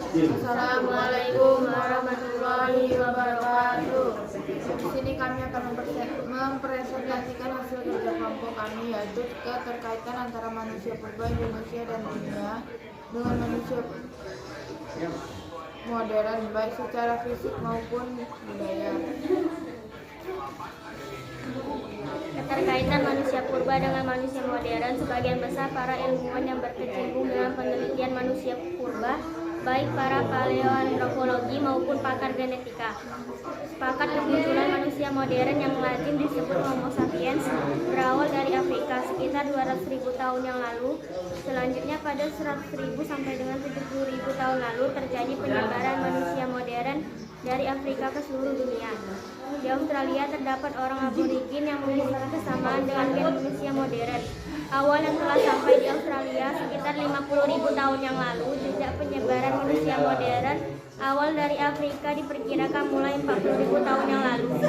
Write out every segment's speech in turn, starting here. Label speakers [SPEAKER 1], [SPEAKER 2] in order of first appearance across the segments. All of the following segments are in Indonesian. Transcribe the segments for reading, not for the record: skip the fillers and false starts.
[SPEAKER 1] Assalamualaikum warahmatullahi wabarakatuh. Di sini kami akan mempresentasikan hasil kerja kelompok kami, yaitu keterkaitan antara manusia purba Indonesia dan dunia dengan manusia modern, baik secara fisik maupun budaya.
[SPEAKER 2] Keterkaitan manusia purba dengan manusia modern, sebagian besar para ilmuwan yang berkecimpung dalam penelitian manusia purba, baik para paleoantropologi maupun pakar genetika, sepakat kemunculan manusia modern yang lazim disebut Homo sapiens berawal dari Afrika sekitar 200.000 tahun yang lalu. Selanjutnya pada 100.000 sampai dengan 70.000 tahun lalu terjadi penyebaran manusia modern dari Afrika ke seluruh dunia. Di Australia terdapat orang aborigin yang memiliki kesamaan dengan gen manusia modern. Awal yang telah sampai di Australia sekitar 50.000 tahun yang lalu. Jejak penyebaran manusia modern awal dari Afrika diperkirakan mulai 40.000 tahun yang lalu.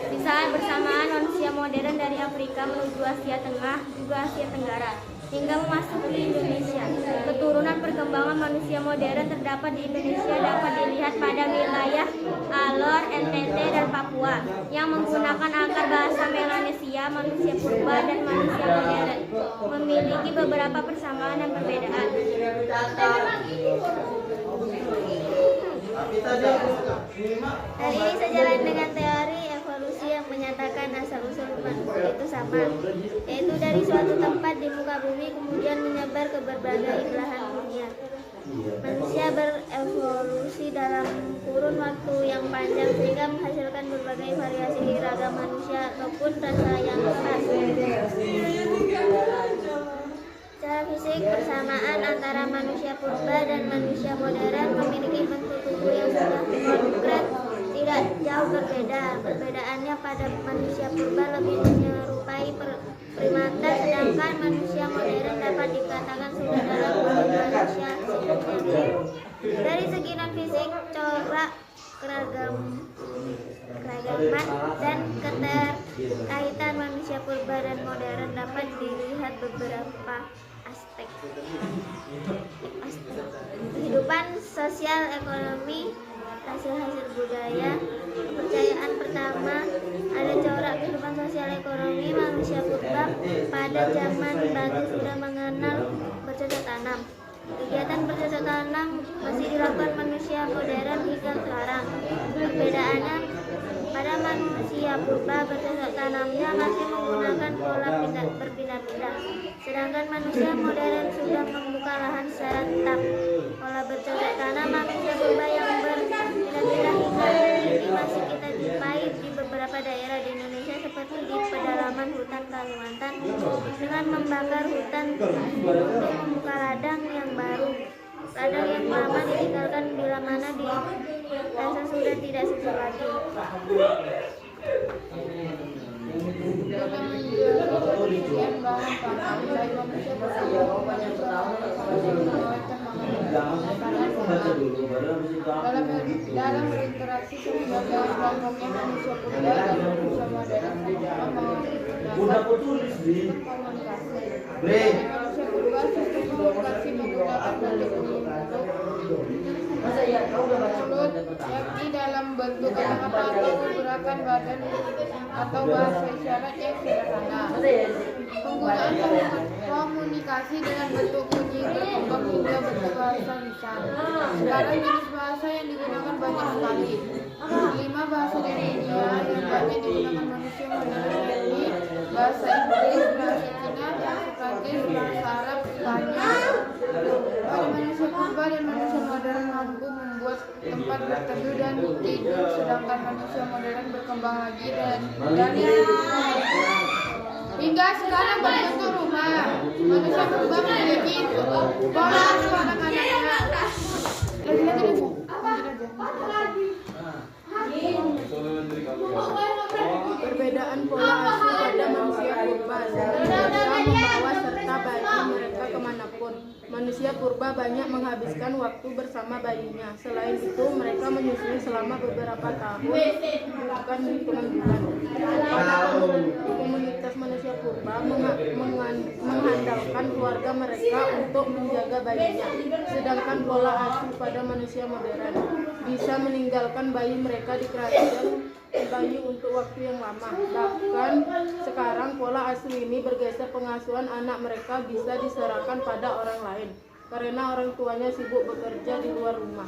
[SPEAKER 2] Di saat bersamaan manusia modern dari Afrika menuju Asia Tengah, juga Asia Tenggara, hingga memasuki Indonesia. Keturunan perkembangan manusia modern terdapat di Indonesia dapat dilihat pada wilayah Alor, NTT, dan Papua yang menggunakan akar bahasa Melanesia. Manusia purba dan manusia modern memiliki beberapa persamaan dan perbedaan. Hal ini sejalan dengan teori evolusi yang menyatakan asal-usul manusia itu sama, yaitu dari suatu tempat di muka bumi kemudian menyebar ke berbagai belahan dunia. Manusia berevolusi dalam kurun waktu yang panjang sehingga menghasilkan berbagai variasi ragam manusia ataupun rasa yang khas. Secara fisik, persamaan antara manusia purba dan manusia modern memiliki bentuk tubuh yang sudah konkret, tidak jauh berbeda. Perbedaannya pada manusia purba lebih menyerupai primata, sedangkan manusia modern dapat dikatakan sudah dalam bentuk manusia sebelumnya. Dari segi non-fisik, corak keragaman dan keterkaitan manusia purba dan modern dapat dilihat beberapa aspek. Kehidupan sosial, ekonomi, hasil-hasil budaya. Kepercayaan pertama, ada corak kehidupan sosial ekonomi. Manusia purba pada zaman batu sudah mengenal bercocok tanam. Kegiatan bercocok tanam masih dilakukan manusia modern hingga sekarang. Perbedaannya, pada manusia purba bercocok tanamnya masih menggunakan pola berpindah-pindah, sedangkan manusia modern sudah membuka lahan secara tetap. Pola bercocok tanam manusia purba yang berpindah-pindah hingga ini masih kita jumpai di beberapa daerah di Indonesia seperti di pedalaman hutan Kalimantan dengan membakar hutan untuk membuka ladang yang baru. Ladang yang lama ditinggalkan bila mana dirasa sudah tidak sejuk lagi.
[SPEAKER 1] Dalam menjual penelitian bahan pangan, baik manusia bersama dalam berinteraksi sebagai kelompoknya manusia purba dan manusia modern menggunakan komunikasi. Manusia purba sistem komunikasi menggunakan bentuk mulut, yakni dalam bentuk kata-kata atau gerakan badan atau bahasa isyarat yang sederhana. Penggunaan komunikasi dengan bentuk bunyi berkembang hingga bentuk bahasa lisan. Sekarang jenis bahasa yang digunakan banyak sekali. 5 bahasa di dunia yang banyak digunakan manusia modern yakni bahasa Inggris, bahasa Cina, bahasa Prancis, bahasa Arab, Spanyol. Pada manusia purba dan manusia modern mampu membuat tempat berteduh dan tidur, sedangkan manusia modern berkembang lagi dan dari hingga sekarang berbentuk rumah. Manusia purba memiliki pola asuh anak-anaknya. Perbedaan pola asuh pada manusia purba sehingga bisa membawa serta bagi mereka kemanapun. Manusia purba banyak menghabiskan waktu bersama bayinya. Selain itu, mereka menyusui selama beberapa tahun, bukan hitungan bulan. Komunitas manusia purba mengandalkan keluarga mereka untuk menjaga bayinya. Sedangkan pola asuh pada manusia modern bisa meninggalkan bayi mereka di kerajaan bayi untuk waktu yang lama. Bahkan sekarang pola asuh ini bergeser, pengasuhan anak mereka bisa diserahkan pada orang lain karena orang tuanya sibuk bekerja di luar rumah.